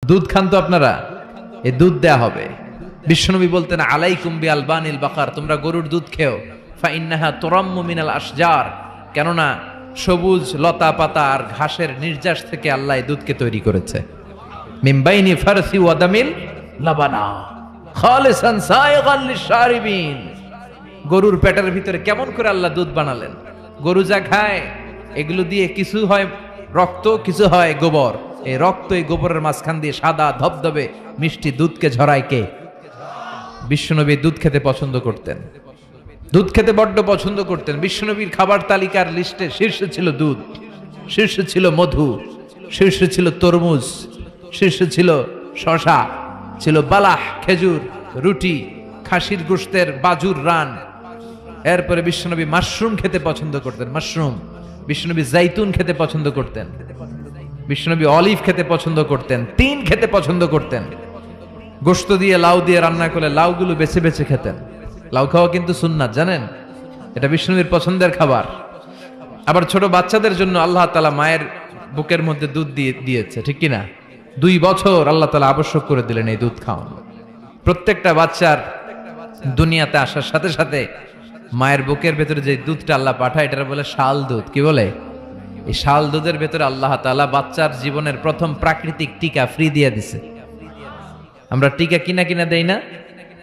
দুধ খান তো আপনারা, এই দুধ দেয়া হবে। বিশ্বনবী বলতেন আলাইকুম বি আলবানিল বাকার, তোমরা গরুর দুধ খেও, ফা ইন্নাহা তুরাম্মু মিনাল আশজার, কেননা সবুজ লতা পাতা আর ঘাসের নির্যাস থেকে আল্লাহ এই দুধকে তৈরি করেছে। মিন বাইনি ফারসি ওয়া দামিল লাবানা খালিসান সায়গান লিশারিবিন। গরুর পেটের ভিতরে কেমন করে আল্লাহ দুধ বানালেন? গরু যা খায় এগুলো দিয়ে কিছু হয় রক্ত, কিছু হয় গোবর। এই রক্ত এই গোবরের মাঝখান দিয়ে সাদা ধবধবে মিষ্টি দুধকে ঝরায় কে? বিশ্বনবী দুধ খেতে পছন্দ করতেন, দুধ খেতে বড্ড পছন্দ করতেন। বিশ্বনবীর খাবার তালিকার লিস্টে শীর্ষে ছিল দুধ, শীর্ষে ছিল মধু, শীর্ষে ছিল তরমুজ, শীর্ষে ছিল শশা, ছিল বালাহ খেজুর, রুটি, খাসির গোশতের বাজুর রান। এরপরে বিশ্বনবী মাশরুম খেতে পছন্দ করতেন, মাশরুম। বিশ্বনবী জাইতুন খেতে পছন্দ করতেন, বিশ্বনবী অলিভ খেতে পছন্দ করতেন, তিন খেতে পছন্দ করতেন। গোশত দিয়ে লাউ দিয়ে রান্না করলে লাউগুলো বেছে বেছে খেতেন। লাউ খাওয়া কিন্তু সুন্নাত, জানেন? এটা বিশ্বনবীর পছন্দের খাবার। আবার ছোট বাচ্চাদের জন্য আল্লাহ তাআলা মায়ের বুকের মধ্যে দুধ দিয়েছে, ঠিক কিনা? 2 বছর আল্লাহ তাআলা আবশ্যক করে দিলেন এই দুধ খাওয়ানো। প্রত্যেকটা বাচ্চার দুনিয়াতে আসার সাথে সাথে মায়ের বুকের ভেতরে যে দুধটা আল্লাহ পাঠায় এটা বলে শাল দুধ। কি বলে? এই শাল দুধের ভেতরে আল্লাহ তাআলা বাচ্চার জীবনের প্রথম প্রাকৃতিক টিকা ফ্রি দিয়ে দিছে। আমরা টিকা কিনা কিনা দেই না,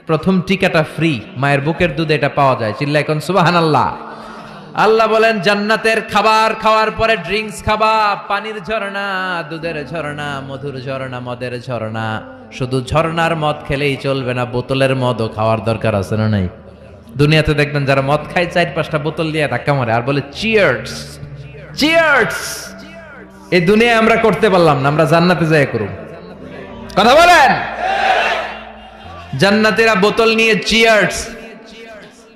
প্রথম টিকাটা ফ্রি। মায়ের বুকের দুধে এটা পাওয়া যায়। চিল্লায় কোন সুবহানাল্লাহ। আল্লাহ বলেন জান্নাতের খাবার খাওয়ার পরে ড্রিঙ্কস খাবা, পানির ঝর্ণা, দুধের ঝর্ণা, মধুর ঝর্ণা, মদের ঝর্ণা। শুধু ঝর্ণার মদ খেলেই চলবে না, বোতলের মদও খাওয়ার দরকার আছে না নাই? দুনিয়াতে দেখবেন যারা মদ খায় 4-5টা বোতল দিয়ে ধাক্কা মারে আর বলে চিয়ার্স চিয়ার্স। এই দুনিয়ায় আমরা করতে পারলাম না, আমরা জান্নাতে যাই করুম। কথা বলেন। জান্নাতীরা বোতল নিয়ে চিয়ার্স।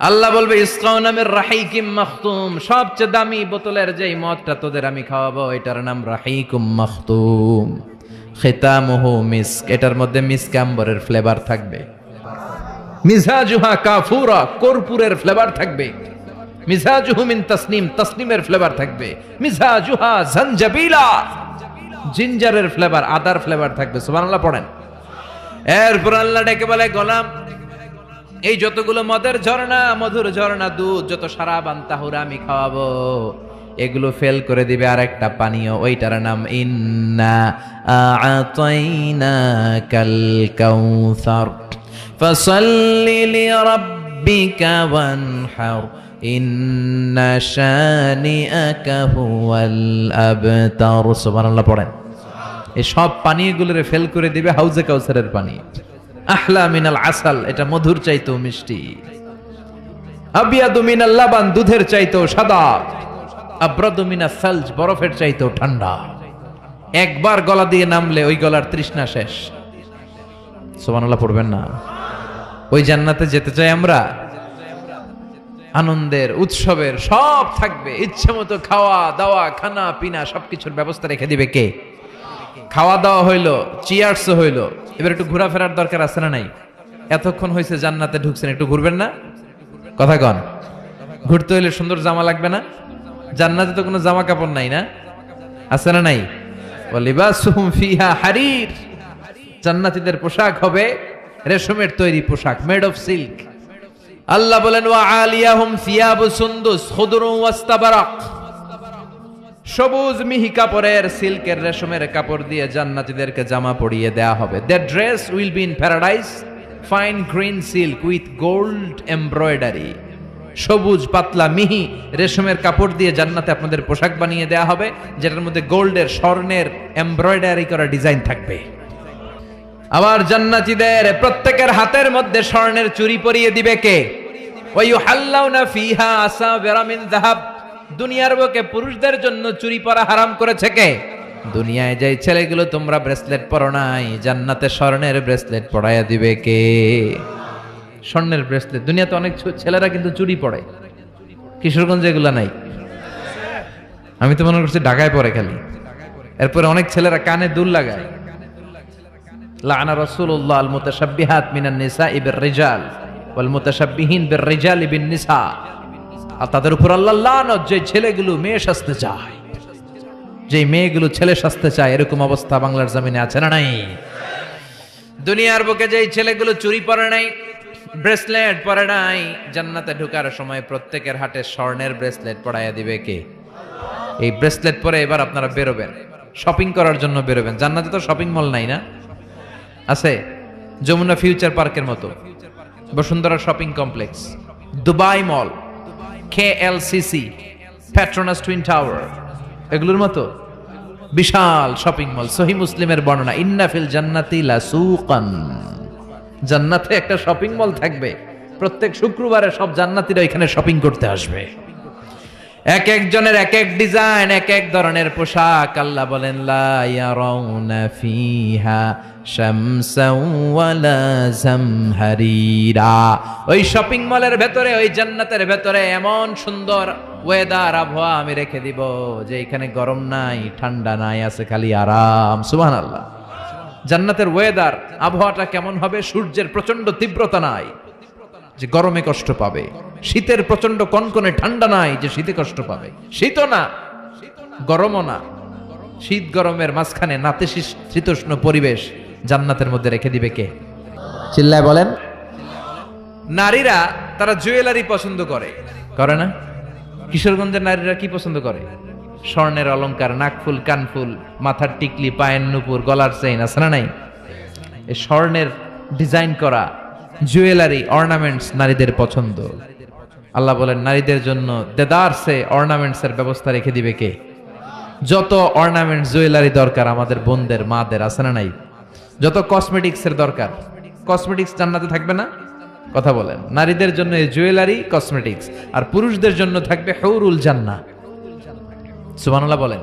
আল্লাহ বলবে ইসকাউনা মির রাহিকিম মাখতুম, সবচেয়ে দামি বোতলের যেই মদটা তোদের আমি খাওয়াবো এটার নাম রাহিকুম মাখতুম, খিতামুহু মিস্ক, এটার মধ্যে মিস্ক আম্বরের ফ্লেভার থাকবে। মিজাজুহা কাফুরা, কর্পূরের ফ্লেভার থাকবে। মিজাজুহু মিন তাসনিম, তাসনিমের ফ্লেভার থাকবে। মিজাজুহা জানজাবিলা, জিঞ্জারের ফ্লেভার, আদার ফ্লেভার থাকবে। সুবহানাল্লাহ পড়েন। এরপর আল্লাহ ডেকে বলে গোলাম, এই যতগুলো মদের ঝর্ণা, মধুর ঝর্ণা, দুধ, যত সারাবান তাহুরা আমি খাওয়াবো, এগুলো ফেল করে দিবে আরেকটা পানীয়, ওইটার নাম ইন্না আ'তাইনাকাল কাউসার ফাসাল্লি লিরাব্বিকা ওয়ানহার ইন্না শানিআকা হুয়াল আবতার। সুবহানাল্লাহ পড়েন। এই সব পানীয়গুলোরে ফেল করে দিবে হাউজে কাউসারের পানি। আহলা মিনাল আসাল, এটা মধুর চাইতেও মিষ্টি। আবিয়াদু মিনাল লাবান, দুধের চাইতেও সাদা। আবরাদু মিনাস সালজ, বরফের চাইতেও ঠান্ডা। একবার গলা দিয়ে নামলে ওই গলার তৃষ্ণা শেষ। সুবহানাল্লাহ পড়বেন না? ওই জান্নাতে যেতে চাই আমরা। আনন্দের, উৎসবের সব থাকবে, ইচ্ছে মতো খাওয়া দাওয়া, খানা পিনা সবকিছুর ব্যবস্থা রেখে দিবে কে? খাওয়া দাওয়া হইলো, চিয়ার্স হইলো, এবার একটু ঘোরাফেরার দরকার আছে না নাই? এতক্ষণ হয়েছে জান্নাতে ঢুকছেন, একটু ঘুরবেন না? কথা কন। ঘুরতে হইলে সুন্দর জামা লাগবে না? জান্নাতে তো কোনো জামা কাপড় নাই, না আছে না নাই? ওয়ালিবাসুহুম ফিহা হারির, জান্নাতীদের পোশাক হবে রেশমের তৈরি পোশাক, মেড অফ সিল্ক। আল্লাহ বলেন ওয়া আলিয়াহুম সিয়াবু সুন্দুস খুদরুন ওয়াস্তাবারাক, সবুজ মিহি কাপড়ের, সিল্কের, রেশমের কাপড় দিয়ে জান্নাতীদেরকে জামা পরিয়ে দেয়া হবে। Their dress will be in paradise, fine green silk with gold embroidery. সবুজ পাতলা মিহি রেশমের কাপড় দিয়ে জান্নাতে আপনাদের পোশাক বানিয়ে দেয়া হবে, যেটার মধ্যে গোল্ডের, স্বর্ণের এমব্রয়ডারি করা ডিজাইন থাকবে। আবার জান্নাতীদের প্রত্যেকের হাতের মধ্যে স্বর্ণের চুড়ি পরিয়ে দিবে কে? ওয়া ইউহাল্লাউনা ফিহা আসাবিরা মিন যাহাব, দুনিয়ার বুকে পুরুষদের জন্য চুরি পরা হারাম করেছে কে? দুনিয়ায় যাই ছেলেগুলো তোমরা ব্রেসলেট পরো নাই, জান্নাতে স্বর্ণের ব্রেসলেট পরাইয়া দিবে কে? স্বর্ণের ব্রেসলেট। দুনিয়াতে অনেক ছেলেরা কিন্তু চুরি পরে, কিশোরগঞ্জে এগুলা নাই। আমি তো মনে করছি ঢাকায় পরে খালি। এরপরে অনেক ছেলেরা কানে দুল লাগায়। লাআনা রাসূলুল্লাহ আল মুতাশাব্বিহাত মিনান নিসাই বির রিজাল ওয়াল মুতাশাব্বিহিন বির রিজালি বিন নিসা। আর তাদের উপর আল্লাহ লানত, যে ছেলেগুলো মেয়ে সাজতে চায়, যে মেয়েগুলো ছেলে সাজতে চায়, এরকম অবস্থা বাংলার জমিনে আছে না নাই? দুনিয়ার বুকে যেই ছেলেগুলো চুরি পরে নাই, ব্রেসলেট পরে নাই, জান্নাতে ঢোকার সময় প্রত্যেকের হাতে স্বর্ণের ব্রেসলেট পরাইয়া দিবে কে? এই ব্রেসলেট পরে এবার আপনারা বেরোবেন, শপিং করার জন্য বেরোবেন। জান্নাতে তো শপিং মল নাই না? আছে, যমুনা ফিউচার পার্কের মতো, বসুন্ধরা শপিং কমপ্লেক্স, দুবাই মল, KLCC, পেট্রোনাস টুইন টাওয়ার, এগুলোর মতো বিশাল শপিং মল। সহিহ মুসলিমের বর্ণনা, ইন্না ফিল জান্নাতি লাসুকান, জান্নাতে একটা শপিং মল থাকবে। প্রত্যেক শুক্রবারে সব জান্নাতীরা এখানে শপিং করতে আসবে। এক একজনের এক এক ডিজাইন, এক এক ধরনের পোশাক। আল্লাহ বলেন লা ইয়ারাউনা ফিহা শামসাও ওয়ালা জামহারিরা। ওই শপিং মলের ভেতরে, ওই জান্নাতের ভেতরে এমন সুন্দর ওয়েদার, আবহাওয়া আমি রেখে দিব যে এখানে গরম নাই, ঠান্ডা নাই, আছে খালি আরাম। সুবহানাল্লাহ। জান্নাতের ওয়েদার, আবহাওয়াটা কেমন হবে? সূর্যের প্রচন্ড তীব্রতা নাই যে গরমে কষ্ট পাবে, শীতের প্রচন্ড কনকনে ঠান্ডা নাই যে শীতে কষ্ট পাবে, শীতও না গরমও না, শীত গরমের মাঝখানে নাতিশীতোষ্ণ পরিবেশ জান্নাতের মধ্যে রেখে দিবে কে? চিল্লায় বলেন। নারীরা তারা জুয়েলারি পছন্দ করে, করে না? কিশোরগঞ্জের নারীরা কি পছন্দ করে? স্বর্ণের অলংকার, নাকফুল, কানফুল, মাথার টিকলি, পায়ের নুপুর, গলার চেইন, আছে না নাই? এই স্বর্ণের ডিজাইন করা জুয়েলারি, অর্নামেন্টস নারীদের পছন্দ। আল্লাহ বলেন নারীদের জন্য দেদারসে অর্নামেন্টস এর ব্যবস্থা রেখে দিবে কে? যত অর্নামেন্টস, জুয়েলারি দরকার আমাদের বোনদের, মাদের, আছে না নাই? যত কসমেটিক্স এর দরকার, কসমেটিক্স জান্নাতে থাকবে না? কথা বলেন। নারীদের জন্য এই জুয়েলারি, কসমেটিক্স, আর পুরুষদের জন্য থাকবে হুরুল জান্নাহ। সুবহানাল্লাহ বলেন।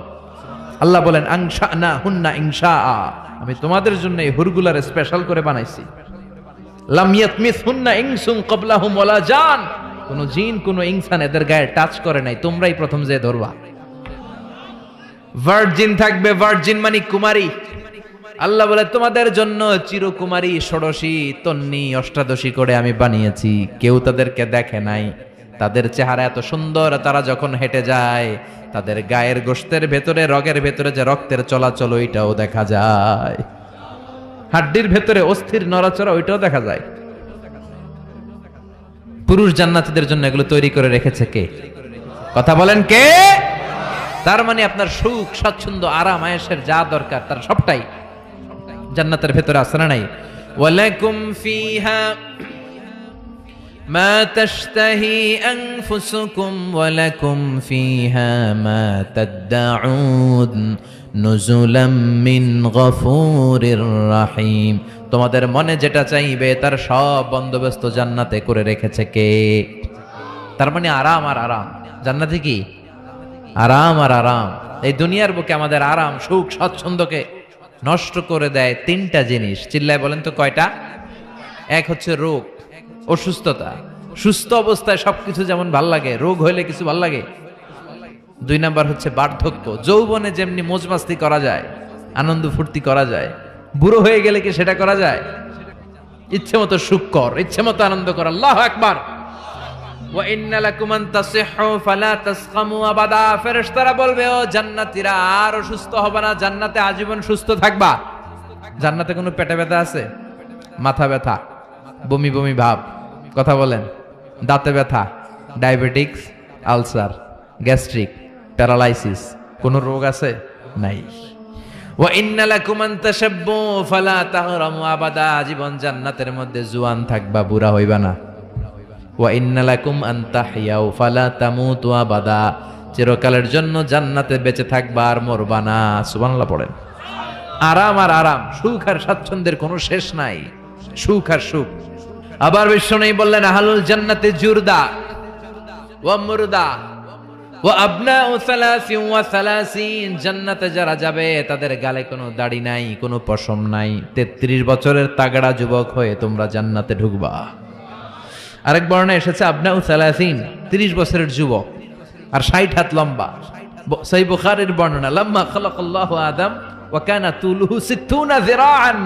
আল্লাহ বলেন আনশানা হুন্না ইনশাআ, আমি তোমাদের জন্য এই হুরগুলার স্পেশাল করে বানাইছি। লাম ইয়াতমিসহুন্না ইনসুন ক্বাবলাহুম ওয়ালা জান, কোন জিন, কোন ইনসান এদের গায়ে টাচ করে নাই, তোমরাই প্রথম যে ধরবা। ভার্জিন থাকবে, ভার্জিন মানে কুমারী। আল্লাহ বলে তোমাদের জন্য চিরকুমারী, ষোড়শী, তন্নি, অষ্টাদশী করে আমি বানিয়েছি। কেউ তাদেরকে দেখে নাই, তাদের চেহারা এত সুন্দর, তারা যখন হেঁটে যায় তাদের গায়ের গোশতের ভেতরে, রগের ভেতরে যে রক্তের চলাচল ওইটাও দেখা যায়, হাড্ডির ভেতরে অস্থির নড়াচড়া ওইটাও দেখা যায়। পুরুষ জান্নাতীদের জন্য এগুলো তৈরি করে রেখেছে কে? কথা বলেন কে? তার মানে আপনার সুখ, স্বাচ্ছন্দ্য, আরাম, আয়েশের যা দরকার তার সবটাই জান্নাতের ভেতরে আছে না নাই? ওয়ালাকুম ফিহা মা তাশতাহি আনফুসুকুম ওয়ালাকুম ফিহা মা তাদউন নুজুলাম মিন গফুরির রাহিম। তোমাদের মনে যেটা চাইবে তার সব বন্দোবস্ত জান্নাতে করে রেখেছে কে? তার মানে আরাম আর আরাম। জান্নাতে কি? আরাম আর আরাম। এই দুনিয়ার বুকে আমাদের আরাম, সুখ, স্বাচ্ছন্দ্যকে নষ্ট করে দেয় তিনটা জিনিস। চিল্লায় বলেন তো কয়টা? এক হচ্ছে রোগ, অসুস্থতা। সুস্থ অবস্থায় সবকিছু যেমন ভাল লাগে, রোগ হইলে কিছু ভাল লাগে। দুই নাম্বার হচ্ছে বার্ধক্য। যৌবনে যেমনি মজমাস্তি করা যায়, আনন্দ ফুর্তি করা যায়, বুড়ো হয়ে গেলে কি সেটা করা যায়? ইচ্ছে মতো সুখ কর, ইচ্ছে মতো আনন্দ কর। আল্লাহু আকবার। ওয়া ইন্না লাকুম আন তাসিহু ফালা তাসকামু আবাদা। ফেরেশতারা বলবে ও জান্নাতীরা আর অসুস্থ হবে না, জান্নাতে আজীবন সুস্থ থাকবা। জান্নাতে কোনো পেটে ব্যথা আছে? মাথা ব্যথা, বমি বমি ভাব, কথা বলেন, দাঁতে ব্যথা, ডায়াবেটিক্স, আলসার, গ্যাস্ট্রিক, প্যারালাইসিস, কোন রোগ আছে? নাই। ওয়া ইন্না লাকুম আন তাশাব্বু ফালা তাহরামু আবাদা। জীবন জান্নাতের মধ্যে জুয়ান থাকবা, বুড়া হইবা না। ওয়া ইন্না লাকুম আন তাহইয়াউ ফালা তামুতু আবাদা। চিরকালের জন্য জান্নাতে বেঁচে থাকবা আর মরবা না। সুবহানাল্লাহ পড়েন। আরাম আর আরাম, সুখ আর স্বাচ্ছন্দ্যের কোনো শেষ নাই, সুখ আর সুখ। আবার বিশ্বনবী বললেন আহলুল জান্নাতে জুরদা ওয়া মুরদা ওয়া আবনাউ সালাসিন ওয়া সালাসিন। জান্নাতে যারা যাবে তাদের গালে কোনো দাড়ি নাই, কোনো পশম নাই। 33 বছরের তাগড়া যুবক হয়ে তোমরা জান্নাতে ঢুকবা। আরেক বর্ণনা এসেছে আবনাউ সালাসিন, 30 বছরের যুবক আর 60 হাত লম্বা। সহিহ বুখারীর বর্ণনা, লাম্মা খালাকাল্লাহু আদম ওয়া কানা তুলুহু 60 যিরাআন।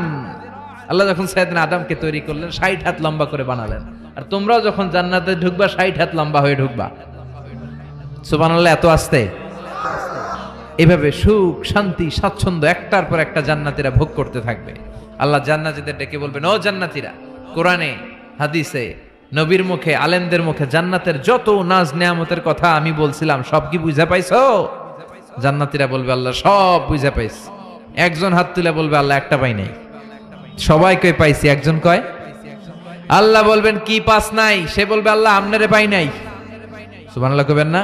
আল্লাহ যখন সাইয়েদনা আদমকে তৈরি করলেন 60 হাত লম্বা করে বানালেন, আর তোমরাও যখন জান্নাতে ঢুকবা 60 হাত লম্বা হয়ে ঢুকবা। সুবহানাল্লাহ। এত আস্তে এভাবে সুখ শান্তি স্বাচ্ছন্দ্য একটার পর একটা জান্নাতীরা ভোগ করতে থাকবে। আল্লাহ জান্নাতীদের ডেকে বলবেন, ও জান্নাতীরা, কোরআনে হাদিসে নবীর মুখে আলেমদের মুখে জান্নাতের যত নাজ নেয়ামতের কথা আমি বলছিলাম সব কি বুঝা পাইছো? জান্নাতীরা বলবে, আল্লাহ সব বুঝা পাইছি। একজন হাত তুলে বলবে, আল্লাহ একটা পাই নাই। সবাই কই পাইছি, একজন কয়। আল্লাহ বলবেন, কি পাস নাই? সে বলবে, আল্লাহ আমনেরে পাই নাই। সুবহানাল্লাহ কইবেন না?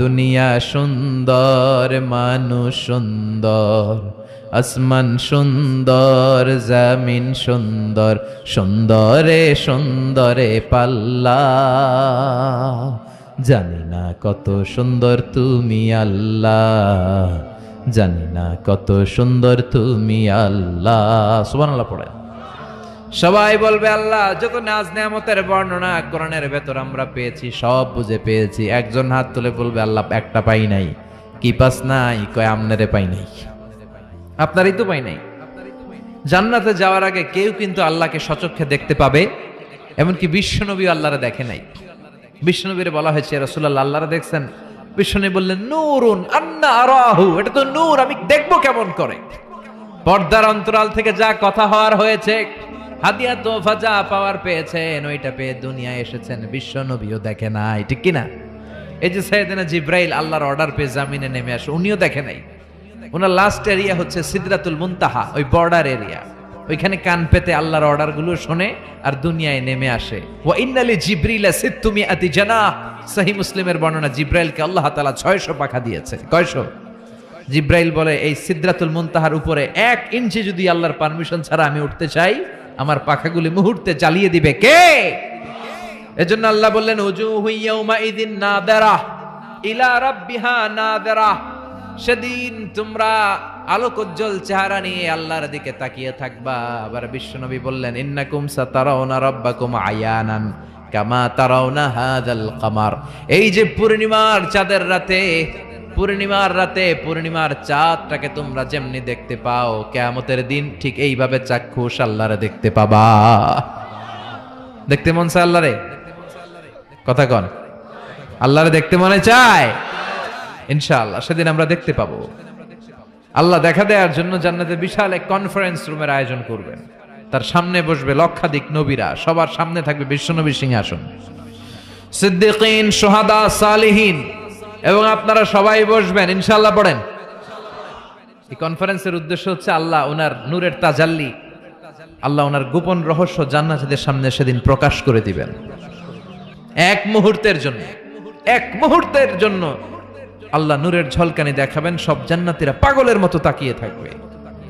দুনিয়া সুন্দর, মানুষ সুন্দর, আসমান সুন্দর, জমিন সুন্দর, সুন্দরে সুন্দরে পাল্লা। জানি না কত সুন্দর তুমি আল্লাহ, জানি না কত সুন্দর তুমি আল্লাহ। সুবহানাল্লাহ পড়ে। সবাই বলবে, আল্লাহ যত নাজ নেয়ামতের বর্ণনা কোরআনের ভেতর আমরা পেয়েছি সব বুঝে পেয়েছি। একজন হাত তুলে বলবে, আল্লাহ একটা পাই নাই। কি পাস নাই? কয় আমনেরে পাই নাই। আপনারই তো পাই নাই। জান্নাতে যাওয়ার আগে কেউ কিন্তু আল্লাহকে সচক্ষে দেখতে পাবে, এমনকি বিশ্বনবী আল্লাহরে দেখে নাই। বিশ্বনবীরে বলা হয়েছে, রাসূলুল্লাহ আল্লাহরে দেখছেন? বিশ্বনবী বললেন, নূরুন আন্না আরাহু, এটা তো নূর, আমি দেখবো কেমন করে? পর্দার অন্তরাল থেকে যা কথা হওয়ার হয়েছে, হাদিয়া তোফা যা পাওয়ার পেয়েছেন, ওইটা পেয়ে দুনিয়ায় এসেছেন, বিশ্বনবীও দেখে নাই, ঠিক কিনা? এই যে সাইয়েদনা জিব্রাইল আল্লাহর অর্ডার পেয়ে জামিনে নেমে আসে, উনিও দেখে নাই। ওনার লাস্ট এরিয়া হচ্ছে সিদরাতুল মুনতাহা, ওই বর্ডার এরিয়া। ওইখানে কান পেতে আল্লাহর অর্ডার গুলো শোনে আর দুনিয়ায় নেমে আসে। ওয়া ইন্নালি জিবরিলা সিত্তুমিআতি জানাহ, সহিহ মুসলিমের বর্ণনা, জিব্রাইলকে আল্লাহ তাআলা 600 পাখা দিয়েছে। কয়শো? জিব্রাইল বলে, এই সিদরাতুল মুনতাহার উপরে 1 ইঞ্চি যদি আল্লাহর পারমিশন ছাড়া আমি উঠতে চাই, আমার পাখাগুলি মুহূর্তে জ্বালিয়ে দিবে কে? এজন্য আল্লাহ বললেন, উজুহু ইয়াউমা ইযিন নাদিরাহ ইলা রাব্বিহা নাদিরাহ, সেদিন তোমরা আলোকোজ্জ্বল চেহারা নিয়ে আল্লাহর দিকে তাকিয়ে থাকবা। আবার বিশ্বনবী বললেন, ইন্নাকুম সাতারাউনা রাব্বাকুম আয়ানান কামা তারাউনা হাযাল কামার। এই যে পূর্ণিমার চাঁদের রাতে, পূর্ণিমার চাঁদটাকে তোমরা যেমনি দেখতে পাও, কিয়ামতের দিন ঠিক এইভাবে চাক্ষুষ আল্লাহরে দেখতে পাবা। দেখতে মন চায় আল্লাহরে? কথা কন, আল্লাহরে দেখতে মনে চায়? ইনশাআল্লাহ সেদিন আমরা দেখতে পাবো। আল্লাহ দেখা দেওয়ার জন্য জান্নাতে বিশাল এক কনফারেন্স রুমের আয়োজন করবেন। তার সামনে বসবে লক্ষাধিক নবীরা, সবার সামনে থাকবে বিশ্বনবীর সিংহাসন, সিদ্দিকিন, শুহাদা, সালিহিন, এবং আপনারা সবাই বসবেন ইনশাআল্লাহ। পড়েন। এই কনফারেন্সের উদ্দেশ্য হচ্ছে আল্লাহ ওনার নূরের তাজাল্লি, আল্লাহ ওনার গোপন রহস্য জান্নাতীদের সামনে সেদিন প্রকাশ করে দিবেন। এক মুহূর্তের জন্য আল্লাহ নূরের ঝলকানি দেখাবেন। সব জান্নাতীরা পাগলের মতো তাকিয়ে থাকবে,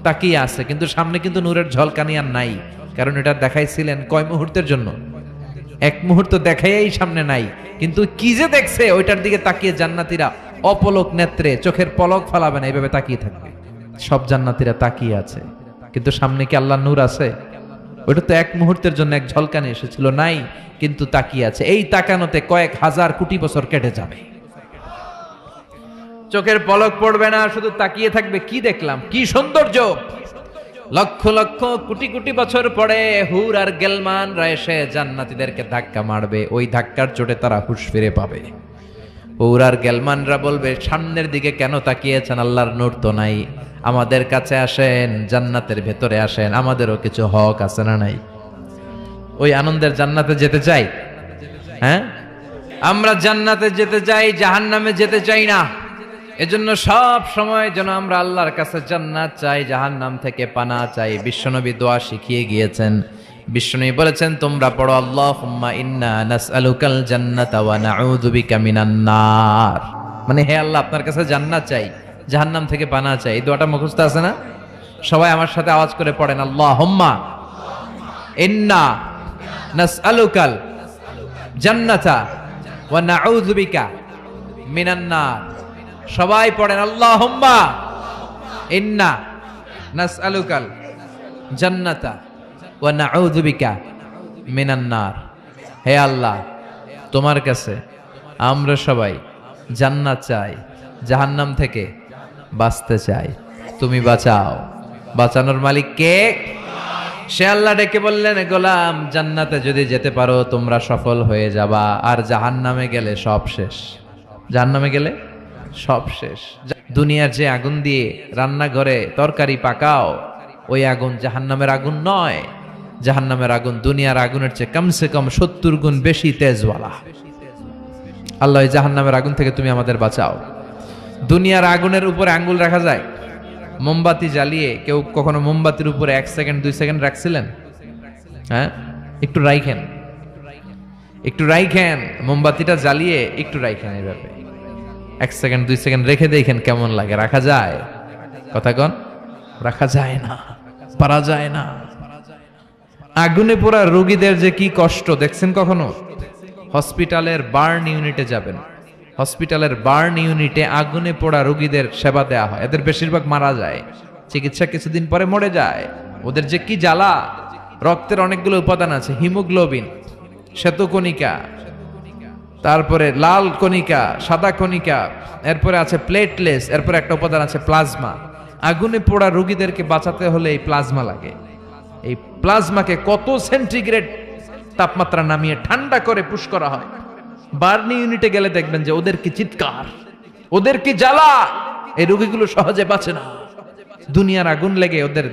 তাকিয়ে আছে, কিন্তু সামনে কিন্তু নূরের ঝলকানি আর নাই। কারণ এটা দেখাইছিলেন কয় মুহূর্তের জন্য? 1 মুহূর্ত দেখাই সামনে নাই, কিন্তু কি যে দেখছে ওইটার দিকে তাকিয়ে জান্নাতীরা অপলক নেত্রে, চোখের পলক ফালাবে না, এইভাবে তাকিয়ে থাকবে। সব জান্নাতীরা তাকিয়ে আছে, কিন্তু সামনে কি আল্লাহ নূর আছে? ওইটা তো 1 মুহূর্তের জন্য এক ঝলকানি এসেছিল, নাই, কিন্তু তাকিয়ে আছে। এই তাকানোতে কয়েক হাজার কোটি বছর কেটে যাবে, চোখের পলক পড়বে না, শুধু তাকিয়ে থাকবে। কি দেখলাম, কি সৌন্দর্য! লক্ষ লক্ষ কোটি কোটি বছর পরে হুর আর গেলমানরা এসে জান্নাতীদেরকে ধাক্কা মারবে। ওই ধাক্কার চোটে তারা হুঁশ ফিরে পাবে। হুর আর গেলমানরা বলবে, সামনের দিকে কেন তাকিয়েছেন? আল্লাহর নূর তো নাই, আমাদের কাছে আসেন, জান্নাতের ভেতরে আসেন, আমাদেরও কিছু হক আছে না নাই? ওই আনন্দের জান্নাতে যেতে চাই। হ্যাঁ, আমরা জান্নাতে যেতে চাই, জাহান্নামে যেতে চাই না। এজন্য সব সময় যেন আমরা আল্লাহর কাছে জান্নাত চাই, জাহান্নাম থেকে পানা চাই। বিশ্বনবী দোয়া শিখিয়ে গিয়েছেন। বিশ্বনবী বলেছেন, তোমরা পড়ো, আল্লাহুম্মা ইন্না নাসআলুকাল জান্নাতা ওয়া নাউযু বিকা মিনান নার। মানে হে আল্লাহ, আপনার কাছে জান্নাত চাই, জাহান্নাম থেকে পানা চাই। এই দোয়াটা মুখস্থ আছে না? সবাই আমার সাথে আওয়াজ করে পড়েন, আল্লাহুম্মা ইন্না নাসআলুকাল জান্নাতা ওয়া নাউযু বিকা মিনান নার। সবাই পড়েন, আল্লাহুম্মা ইন্না নাসআলুকাল জান্নাতা ওয়া নাউযু বিকা মিনান নার। হে আল্লাহ, তোমার কাছে আমরা সবাই জান্নাত চাই, জাহান্নাম থেকে বাঁচতে চাই, তুমি বাঁচাও। বাঁচানোর মালিক কে? সে আল্লাহ ডেকে বললেন, গোলাম, জান্নাতে যদি যেতে পারো তোমরা সফল হয়ে যাবা, আর জাহান্নামে গেলে সব শেষ। জাহান্নামে গেলে সব শেষ। দুনিয়ার যে আগুন দিয়ে রান্নাঘরে তরকারি পাকাও, ওই আগুন জাহান্নামের আগুন নয়। জাহান্নামের আগুন দুনিয়ার আগুনের চেয়ে কমসে কম 70 গুণ বেশি তেজওয়ালা। আল্লাহ এই জাহান্নামের আগুন থেকে তুমি আমাদের বাঁচাও। দুনিয়ার আগুনের উপরে আঙ্গুল রাখা যায়? মোমবাতি জ্বালিয়ে কেউ কখনো মোমবাতির উপরে 1 সেকেন্ড 2 সেকেন্ড রাখছিলেন? হ্যাঁ, একটু রাইখেন, একটু রাইখেন, মোমবাতিটা জ্বালিয়ে একটু রাইখেন, এইভাবে 1 সেকেন্ড 2 সেকেন্ড রেখে দেখেন কেমন লাগে। রাখা যায়? কথা কন, রাখা যায় না, পারা যায় না। আগুনে পোড়া রোগীদের যে কি কষ্ট দেখছেন কখনো? হসপিটালের বার্ন ইউনিটে যাবেন, হসপিটালের বার্ন ইউনিটে আগুনে পোড়া রোগীদের সেবা দেওয়া হয়। এদের বেশিরভাগ মারা যায়, চিকিৎসা কিছুদিন পরে মরে যায়। ওদের যে কি জ্বালা! রক্তের অনেকগুলো উপাদান আছে, হিমোগ্লোবিন, শ্বেতকণিকা, তারপরে লাল কণিকা, সাদা কণিকা, এরপরে আছে প্লেটলেস, এরপরে একটা উপাদান আছে প্লাজমা। আগুনে পোড়া রোগীদেরকে বাঁচাতে হলে এই প্লাজমা লাগে। এই প্লাজমাকে কত সেন্টিগ্রেড তাপমাত্রা নামিয়ে ঠান্ডা করে পুশ করা হয়। বার্নি ইউনিটে গেলে দেখবেন যে ওদের কি চিৎকার, ওদের কি জ্বালা! এই রোগীগুলো সহজে বাঁচে না। দুনিয়ার আগুন লেগে ওদের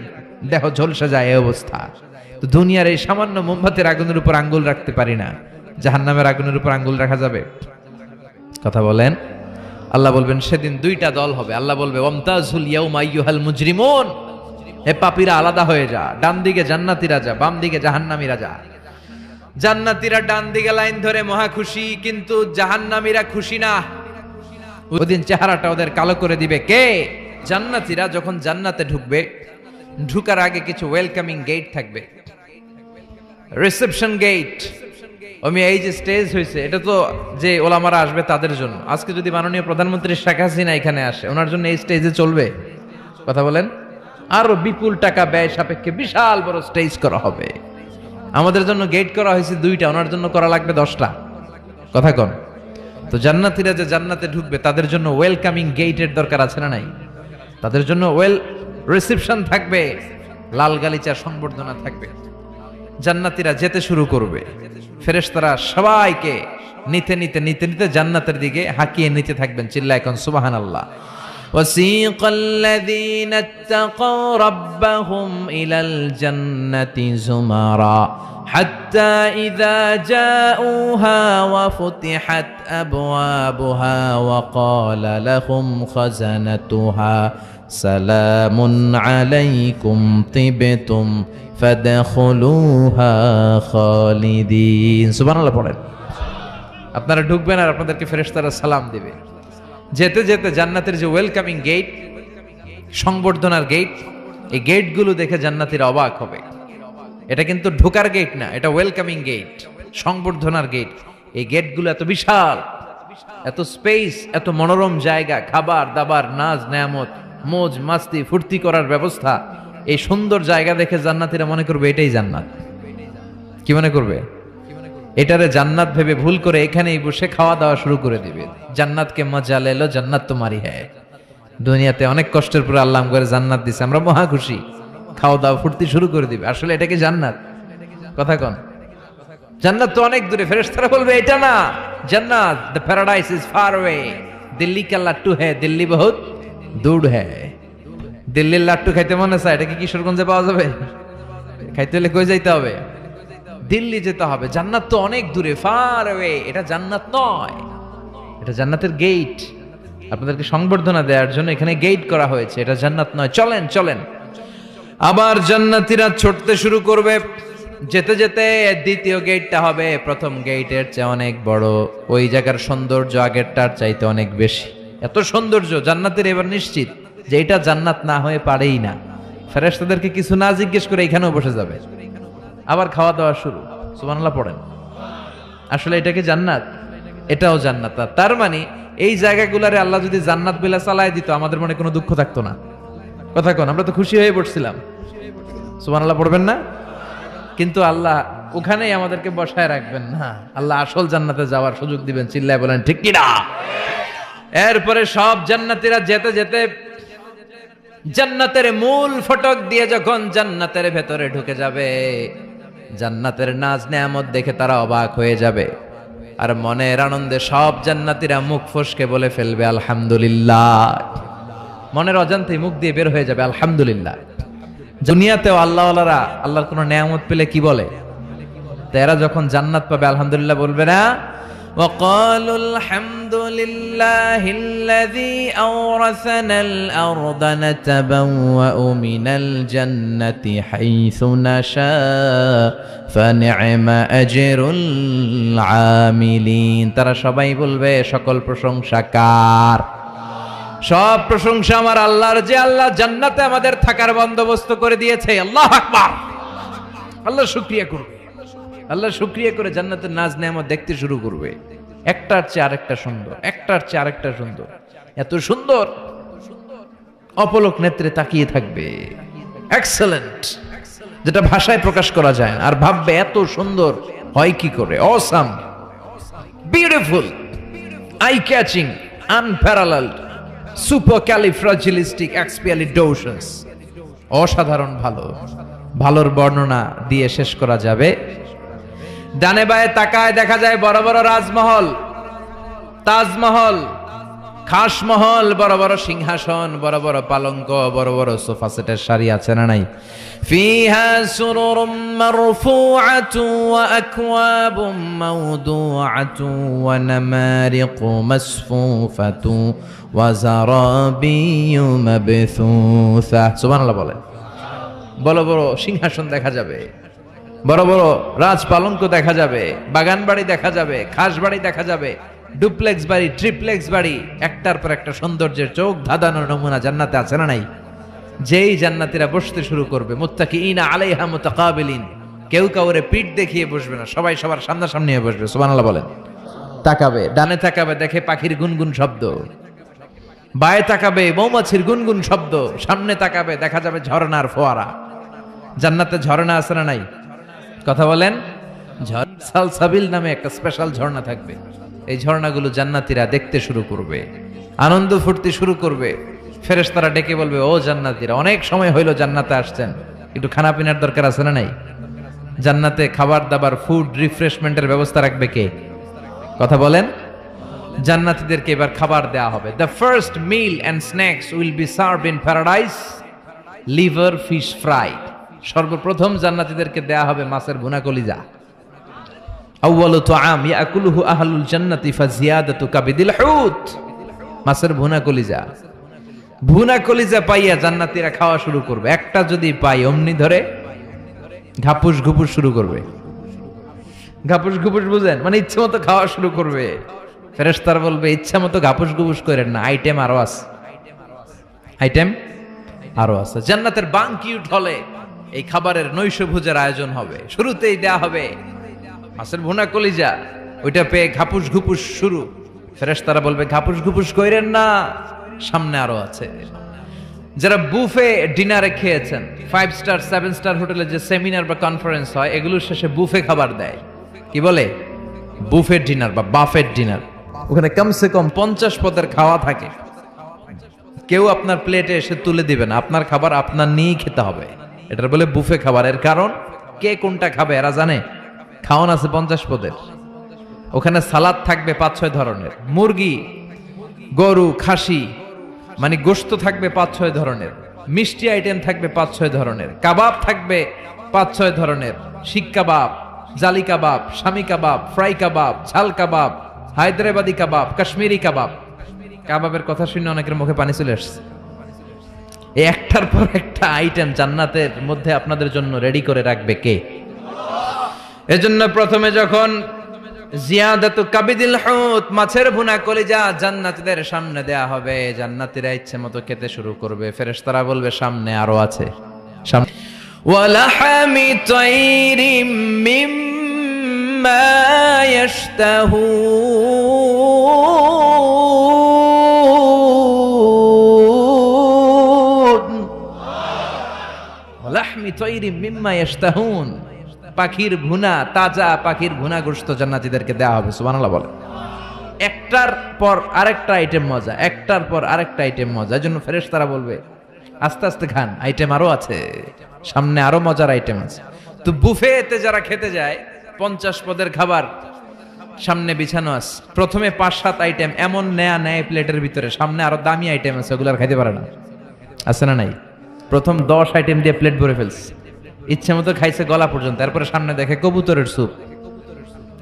দেহ ঝলসে যায়, এই অবস্থা। তো দুনিয়ার এই সামান্য মোমবাতির আগুনের উপর আঙ্গুল রাখতে পারি না, জাহান্নামের আগুনের উপর আঙ্গুল রাখা যাবে? কথা বলেন। আল্লাহ বলবেন সেদিন দুইটা দল হবে। আল্লাহ বলবে ওয়ামতাজুল ইয়াউমা আইয়ুহাল মুজরিমুন, হে পাপীরা আলাদা হয়ে যা। ডান দিকে জান্নাতীরা যা, বাম দিকে জাহান্নামীরা যা। জান্নাতীরা ডান দিকে লাইন ধরে মহা খুশি, কিন্তু জাহান্নামীরা খুশি না। ওদিন চেহারাটা ওদের কালো করে দিবে কে? জান্নাতীরা যখন জান্নাতে ঢুকবে, ঢুকার আগে কিছু ওয়েলকামিং গেট থাকবে, রিসেপশন গেট। এই যে স্টেজ হয়েছে, এটা তো যে ওলামারা আসবে তাদের জন্য। আজকে যদি মাননীয় প্রধানমন্ত্রী শেখ হাসিনা এখানে আসে, ওনার জন্য এই স্টেজে চলবে? কথা বলেন। আরো বিপুল টাকা ব্যয় সাপেক্ষে বিশাল বড় স্টেজ করা হবে। আমাদের জন্য গেট করা হয়েছে 2টা, ওনার জন্য করা লাগবে 10টা। কথা কন। তো জান্নাতীরা যে জান্নাতে ঢুকবে তাদের জন্য ওয়েলকামিং গেটের দরকার আছে না নাই? তাদের জন্য রিসেপশন থাকবে, লাল গালিচার সংবর্ধনা থাকবে। জান্নাতীরা যেতে শুরু করবে, ফেরেশতারা সবাইকে নিতে নিতে নিতে নিতে জান্নাতের দিকে হাঁকিয়ে নিতে থাকবেন। চিল্লায় এখন সুবহানাল্লাহ। وسيق الذين اتقوا ربهم إلى الجنة زمرا حتى إذا جاءوها وفتحت أبوابها وقال لهم خزنتها سلام عليكم طبتم فادخلوها خالدين। সুবহানাল্লাহ পড়েন। আপনারা ঢুকবেন আর আপনাদেরকে ফেরেশতারা সালাম দিবে। যেতে যেতে জান্নাতের যে ওয়েলকামিং গেট, সংবর্ধনার গেট, এই গেটগুলো দেখে জান্নাতীরা অবাক হবে। এটা কিন্তু ঢোকার গেট না, এটা ওয়েলকামিং গেট, সংবর্ধনার গেট। এই গেটগুলো এত বিশাল, এত স্পেস, এত মনোরম জায়গা, খাবার দাবার, নাজ নেয়ামত, মোজ মাস্তি, ফুর্তি করার ব্যবস্থা। এই সুন্দর জায়গা দেখে জান্নাতীরা মনে করবে এটাই জান্নাত। কি মনে করবে? এটারে জান্নাত ভেবে ভুল করে এখানেই বসে খাওয়া দাওয়া শুরু করে দিবে। জান্নাতকে মজা লেলো, জান্নাত তোমারই হ্যায়। দুনিয়াতে অনেক কষ্টের পরে আল্লাহ করে জান্নাত দিছে, আমরা মহা খুশি, খাওয়া দাওয়া ফুর্তি শুরু করে দিবে। আসলে এটা কি জান্নাত? কথা কন। জান্নাত তো অনেক দূরে। ফেরেশতারা বলবে এটা না জান্নাত, the paradise is far away, Delhi কা লাট্টু হ্যায়, দিল্লি বহুত দূর হ্যায়। দিল্লির লাট্টু খাইতে মনে চায়, এটা কি কিশোরগঞ্জে পাওয়া যাবে? খাইতে হলে কই যাইতে হবে? দিল্লি যেতে হবে। জান্নাত তো অনেক দূরে, ফার অ্যাওয়ে। এটা জান্নাত নয়, এটা জান্নাতের গেট। আপনাদেরকে সংবর্ধনা দেওয়ার জন্য এখানে গেট করা হয়েছে, এটা জান্নাত নয়। চলেন চলেন। আবার জান্নাতীরা ছুটতে শুরু করবে। যেতে যেতে দ্বিতীয় গেটটা হবে প্রথম গেটের চেয়ে অনেক বড়। ওই জায়গার সৌন্দর্য আগেরটার চাইতে অনেক বেশি। এত সৌন্দর্য জান্নাতের এবার নিশ্চিত যে এটা জান্নাত না হয়ে পারেই না। ফেরেশতাদেরকে কিছু না জিজ্ঞেস করে এখানেও বসে যাবে। আবার খাওয়া দাওয়া শুরু। সুবহানাল্লাহ পড়েন। আসলে এটা কি জান্নাত? এটাও জান্নাত। তার মানে এই জায়গাগুলারে আল্লাহ যদি জান্নাত বিলা চালায় দিত, আমাদের মনে কোনো দুঃখ থাকতো না। কথা কোন, আমরা তো খুশি হয়ে পড়ছিলাম। সুবহানাল্লাহ পড়বেন না? কিন্তু আল্লাহ ওখানেই আমাদেরকে বসায় রাখবেন না, আল্লাহ আসল জান্নাতে যাওয়ার সুযোগ দিবেন। চিল্লায় বলেন ঠিক কি না? এরপরে সব জান্নাতীরা যেতে যেতে জান্নাতের মূল ফটক দিয়ে যখন জান্নাতের ভেতরে ঢুকে যাবে, জান্নাতের নাজ নেয়ামত দেখে তারা অবাক হয়ে যাবে। আর মনের আনন্দে সব জান্নাতীরা মুখ ফসকে বলে ফেলবে আলহামদুলিল্লাহ। মনের অজান্তেই মুখ দিয়ে বের হয়ে যাবে আলহামদুলিল্লাহ। দুনিয়াতেও আল্লাহওয়ালারা আল্লাহর কোনো নেয়ামত পেলে কি বলে? তারা যখন জান্নাত পাবে আলহামদুলিল্লাহ বলবে না? وقالوا الحمد لله الذي أورثنا الأرض نتبوأ من الجنة حيث نشاء فنعم أجر العاملين। তারা সবাই বলবে সকল প্রশংসা কার? সব প্রশংসা আমার আল্লাহর, যে আল্লাহ জান্নাতে আমাদের থাকার বন্দোবস্ত করে দিয়েছে। আল্লাহু আকবার। আল্লাহ শুকরিয়া করবে, আল্লাহ শুকরিয়া করে জান্নাতের নাজ নেয়ামত দেখতে শুরু করবে। একটার চেয়ে আরেকটা সুন্দর, একটার চেয়ে আরেকটা সুন্দর, এত সুন্দর অপলক নেত্রে তাকিয়ে থাকবে। এক্সেলেন্ট, যেটা ভাষায় প্রকাশ করা যায় না। আর ভাববে এত সুন্দর হয় কি করে? Awesome, beautiful, eye catching, unparalleled, supercalifragilisticexpialidocious. অসাধারণ ভালো, ভালোর বর্ণনা দিয়ে শেষ করা যাবে। ডানে বায়ে তাকায় দেখা যায় বড় বড় রাজমহল, তাজমহল, খাসমহল, বড় বড় সিংহাসন, বড় বড় পালঙ্ক, বড় বড় সোফা সেটের সারি আছে না নাই? ফিহা সুরুরুম মারফুআতু ওয়া আকওয়াবুম মাওদুআতু ওয়া নামারিকু মাসফুফাতু ওয়া যারাবিয়্যু মাবথুসা। সুবহানাল্লাহ বলেন। বড় বড় সিংহাসন দেখা যাবে, বড় বড় রাজপালঙ্ক দেখা যাবে, বাগান বাড়ি দেখা যাবে, খাস বাড়ি দেখা যাবে, ডুপ্লেক্স বাড়ি, ট্রিপ্লেক্স বাড়ি, একটার পর একটা সৌন্দর্যের চোখ ধাঁধানোর নমুনা জান্নাতে আছে না নাই? যেই জান্নাতীরা বসতে শুরু করবে, মুত্তাকিইনা আলাইহা মুতাকাবিলিন, কেউ কাউরে পিঠ দেখিয়ে বসবে না, সবাই সবার সামনাসামনি হয়ে বসবে। সুবহানাল্লাহ বলেন। তাকাবে, ডানে তাকাবে, দেখে পাখির গুনগুন শব্দ, বায়ে তাকাবে মৌমাছির গুনগুন শব্দ, সামনে তাকাবে দেখা যাবে ঝর্ণার ফোয়ারা। জান্নাতে ঝর্ণা আছে না নাই? কথা বলেন। সালসাবিল নামে একটা স্পেশাল ঝর্ণা থাকবে। এই ঝর্ণাগুলো জান্নাতীরা দেখতে শুরু করবে, আনন্দ ফুর্তি শুরু করবে। ফেরেশতারা ডেকে বলবে, ও জান্নাতীরা, অনেক সময় হইলো জান্নাতে আসছেন, একটু খানা পিনার দরকার আছে না নাই? জান্নাতে খাবার দাবার, ফুড রিফ্রেশমেন্টের ব্যবস্থা রাখবে কে? কথা বলেন। জান্নাতীদেরকে এবার খাবার দেয়া হবে। The first mill and snacks will be served in paradise liver fish fry. সর্বপ্রথম জান্নাতীদেরকে দেয়া হবে মাছের ভুনা কলিজা। আউয়ালু তুআম ইয়াকুলুহু আহলুল জান্নাতি ফাজিয়াদাতু কাবিদিল হুত। মাছের ভুনা কলিজা, ভুনা কলিজা পাইয়া জান্নাতীরা খাওয়া শুরু করবে। একটা যদি পাই অমনি ধরে ঘাপুস ঘুপুস শুরু করবে। ঘাপুস ঘুপুস বুঝেন? মানে ইচ্ছে মতো খাওয়া শুরু করবে। ফেরেশতারা বলবে, ইচ্ছা মতো ঘাপুস ঘুপুস করেন না, আইটেম আরো আছে, আইটেম আরো আছে। জান্নাতের বানকিউট হলে এই খাবারের নৈশভোজের আয়োজন হবে। শুরুতেই দেয়া হবে মাছের ভুনা কলিজা, ওইটা পেয়ে ঘাপুস ঘুপুস শুরু। ফেরেশতারা বলবে, ঘাপুস ঘুপুস কইরেন না, সামনে আরো আছে। যারা বুফে ডিনারে খেয়েছেন, 5 স্টার 7 স্টার হোটেলে যে সেমিনার বা কনফারেন্স হয়, এগুলোর শেষে বুফে খাবার দেয়। কি বলে? বুফে ডিনার বা বাফেট ডিনার। ওখানে কমসে কম 50 পদের খাওয়া থাকে। কেউ আপনার প্লেটে এসে তুলে দিবে না, আপনার খাবার আপনার নিয়েই খেতে হবে। এটার বলে বুফে খাবার। এর কারণ, কে কোনটা খাবে এরা জানে। খাওয়ান আছে 50 পদের। ওখানে সালাদ থাকবে 5-6 ধরনের, মুরগি, গরু, খাসি, মানে গোশত থাকবে 5-6 ধরনের, মিষ্টি আইটেম থাকবে 5-6 ধরনের, কাবাব থাকবে 5-6 ধরনের, শিক কাবাব, জালি কাবাব, শামি কাবাব, ফ্রাই কাবাব, ঝাল কাবাব, হায়দ্রাবাদি কাবাব, কাশ্মীরি কাবাব। কাবাবের কথা শুনে অনেকের মুখে পানি চলে আসছে। এই একটার পর একটা আইটেম জান্নাতের মধ্যে আপনাদের জন্য রেডি করে রাখবে কে? এজন্য প্রথমে যখন জিয়াদাতু কাবিদিল হুত, মাছের ভুনা কলিজা জান্নাতীদের সামনে দেয়া হবে, জান্নাতীরা ইচ্ছে মতো খেতে শুরু করবে। ফেরেশতারা বলবে, সামনে আরো আছে, সামনে। ওয়ালাহামি তাইরিম মিম্মা ইয়াশতাহুন। ওয়ালাহমি তাইরিম মিম্মা ইয়াশতাহুন। পাখির ভুনা, তাজা পাখির ভুনা গোশত জান্নাতীদেরকে দেওয়া হবে। সুবহানাল্লাহ বলে। একটার পর আরেকটা আইটেম মজা, একটার পর আরেকটা আইটেম মজা। এজন্য ফেরেশতারা বলবে, আস্তে আস্তে খান, আইটেম আরো আছে, সামনে আরো মজার আইটেম আছে। তো বুফেতে যারা খেতে যায় 50 পদের খাবার সামনে বিছানো আছে, প্রথমে 5-7 আইটেম এমন নেয়া নেয় প্লেটের ভিতরে, সামনে আরো দামি আইটেম আছে, ওগুলো আর খাইতে পারে না, আছে না নাই? প্রথম 10 আইটেম দিয়ে প্লেট ভরে ফেলছে, ইচ্ছে মতো খাইছে গলা পর্যন্ত, তারপরে সামনে দেখে কবুতরের স্যুপ,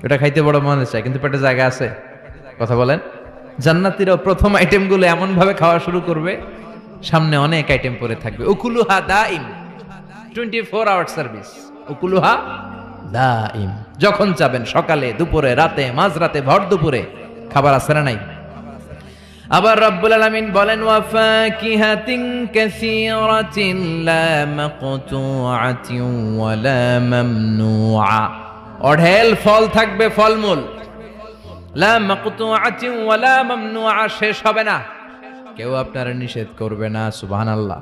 এটা খাইতে বড় মনে চায়, কিন্তু পেটে জায়গা আছে? কথা বলেন। জান্নাতীরাও প্রথম আইটেম গুলো এমন ভাবে খাওয়া শুরু করবে, সামনে অনেক আইটেম পরে থাকবে। উকুলুহা দাইম, 24 আওয়ার সার্ভিস। উকুলুহা দাইম, যখন চাবেন, সকালে, দুপুরে, রাতে, মাঝরাতে, ভর দুপুরে খাবার আছে না নাই? আবার রব্বুল আলামিন বলেন ওয়াফাকিহাতিন কাসীরাতিন লা মাকতুআতিন ওয়া লা মামনুআ, অঢেল ফল থাকবে, ফলমূল, লা মাকতুআতিন ওয়া লা মামনুআ, শেষ হবে না, কেউ আপনারা নিষেধ করবে না। সুবহানাল্লাহ।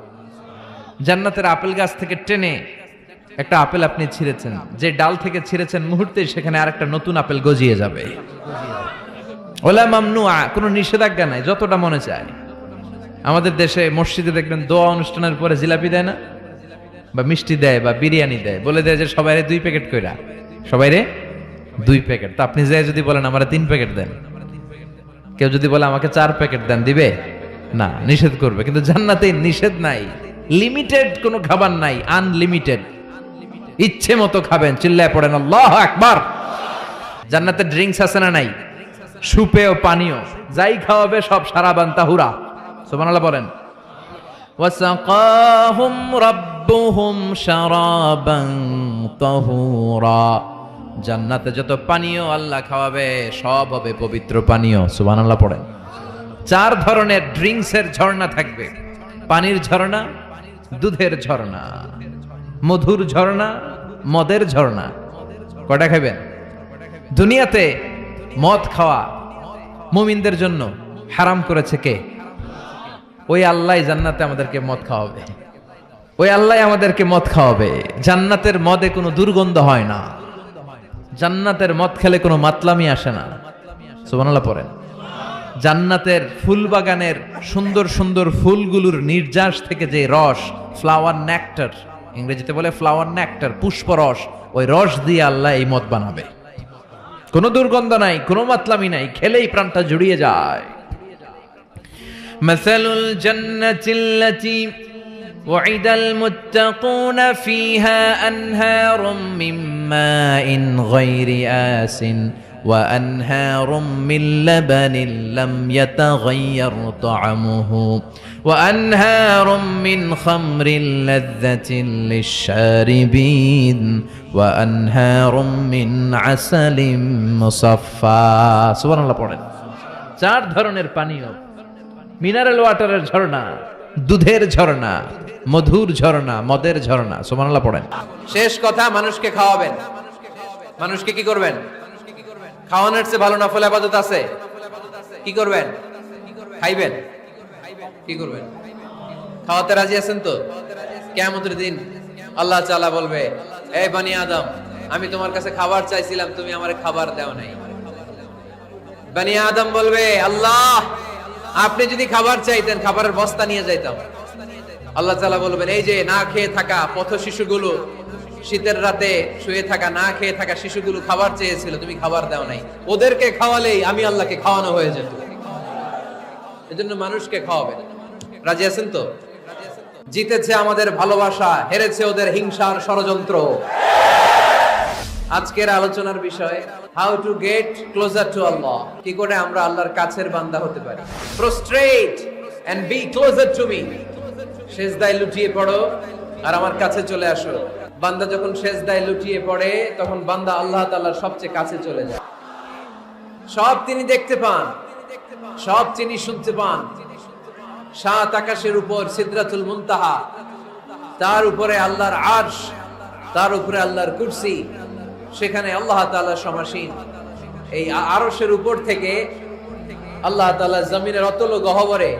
জান্নাতের আপেল গাছ থেকে টেনে একটা আপেল আপনি ছিঁড়েছেন, যে ডাল থেকে ছিঁড়েছেন মুহূর্তে সেখানে আরেকটা নতুন আপেল গজিয়ে যাবে। ওলা মামনুআ, কোনো নিষেধাজ্ঞা নাই, যতটা মনে চায়। আমাদের দেশে মসজিদে দেখবেন দোয়া অনুষ্ঠানের পরে জিলাপি দেয় না, বা মিষ্টি দেয়, বা বিরিয়ানি দেয়, বলে দেয় যে সবাইরে 2 প্যাকেট কইরা, সবাইরে 2 প্যাকেট। তো আপনি যাই যদি বলেন আমারে 3 প্যাকেট দেন, কেউ যদি বলে আমাকে 4 প্যাকেট দেন, দিবে না, নিষেধ করবে। কিন্তু জান্নাতে নিষেধ নাই, লিমিটেড কোনো খাবার নাই, আনলিমিটেড, ইচ্ছে মতো খাবেন। চিল্লায় পড়েন আল্লাহু আকবার। জান্নাতে ড্রিঙ্কস আছে না নাই? সুপেয় পানীয়, যাই খাওয়াবে সব সারাবান তাহুরা। সুবহানাল্লাহ বলেন। ওয়াসাকাহুম রাব্বুহুম শারাবান তাহুরা, জান্নাতে যত পানীয় আল্লাহ খাওয়াবে সব হবে পবিত্র পানীয়। সুবহানাল্লাহ পড়েন। 4 ধরনের ড্রিঙ্কসের ঝর্ণা থাকবে, পানির ঝর্ণা, দুধের ঝর্ণা, মধুর ঝর্ণা, মদের ঝর্ণা। কয়টা খাবেন? দুনিয়াতে মদ খাওয়া মুমিনদের জন্য হারাম করেছে কে? ওই আল্লাহ জান্নাতে আমাদেরকে মদ খাওয়াবে, ওই আল্লাহ আমাদেরকে মদ খাওয়াবে। জান্নাতের মদে কোনো দুর্গন্ধ হয় না, জান্নাতের মদ খেলে কোনো মাতলামি আসে না। সুবহানাল্লাহ পড়েন। জান্নাতের ফুল বাগানের সুন্দর সুন্দর ফুলগুলোর নির্যাস থেকে যে রস, ফ্লাওয়ার নেক্টার, ইংরেজিতে বলে ফ্লাওয়ার নেক্টার, পুষ্পরস, ওই রস দিয়ে আল্লাহ এই মদ বানাবে। কোনো দুর্গন্ধ নাই, কোনো মাতলামি নাই, খেলেই প্রাণটা জুড়িয়ে যায়। মাসালুল জান্নাতিল্লাতী ওয়াইদাল মুত্তাকুনা ফিহা আনহারুম মিন মাইন গায়রি আসিন ওয়া আনহারুম মিন লাবানিন লাম ইয়াতাগায়্যার তা'আমুহু ওয়া আনহারুম মিন খামরিন লাযযাতিন লিশ-শারিবিন ওয়া আনহারুম মিন আসালিম মুসাফফা। সুবহানাল্লাহ পড়েন। 4 ধরনের পানীয়, মিনারেল ওয়াটারের ঝর্ণা, দুধের ঝর্ণা, মধুর ঝর্ণা, মদের ঝর্ণা। সুবহানাল্লাহ পড়েন। শেষ কথা, মানুষকে খাওয়াবেন। মানুষকে কি করবেন? খাওয়ানোর চেয়ে ভালো নফল ইবাদত আছে? কি করবেন? খাইবেন। কি করবেন? খাওয়াতে রাজি আছেন তো? কিয়ামতের দিন আল্লাহ তাআলা বলবে, এই বনি আদম, আমি তোমার কাছে খাবার চাইছিলাম, তুমি আমারে খাবার দাও নাই। বনি আদম বলবে, আল্লাহ, আপনি যদি খাবার চাইতেন খাবারের বস্তা নিয়ে যাইতাম। আল্লাহ তাআলা বলবেন, এই যে না খেয়ে থাকা পথ শিশুগুলো, শীতের রাতে শুয়ে থাকা না খেয়ে থাকা শিশুগুলো খাবার চেয়েছিল, তুমি খাবার দাও নাই। ওদেরকে খাওয়ালেই আমি আল্লাহকে খাওয়ানো হয়ে যেত। এজন্য মানুষকে খাওয়াবেন। রাজি আছেন তো? জিতেছে আমাদের ভালোবাসা, হেরেছে ওদের হিংসার ষড়যন্ত্র। আজকের আলোচনার বিষয়, how to get closer to Allah, কি করে আমরা আল্লাহর কাছের বান্দা হতে পারি। Prostrate and be closer to me, সেজদায় লুটিয়ে পড়ো আর আমার কাছে চলে আসো। বান্দা যখন সেজদায় লুটিয়ে পড়ে তখন বান্দা আল্লাহ তাআলার সবচেয়ে কাছে চলে যায়। সব তিনি দেখতে পান, সব তিনি শুনতে পান। 7 আকাশের উপর সিদরাতুল মুনতাহা, তার উপরে আল্লাহর আরশ, তার উপরে আল্লাহর কুরসি, সেখানে আল্লাহ তাআলা সমাসীন। এই আরশের উপর থেকে আল্লাহ তাআলা জমিনের অতল গহ্বরে,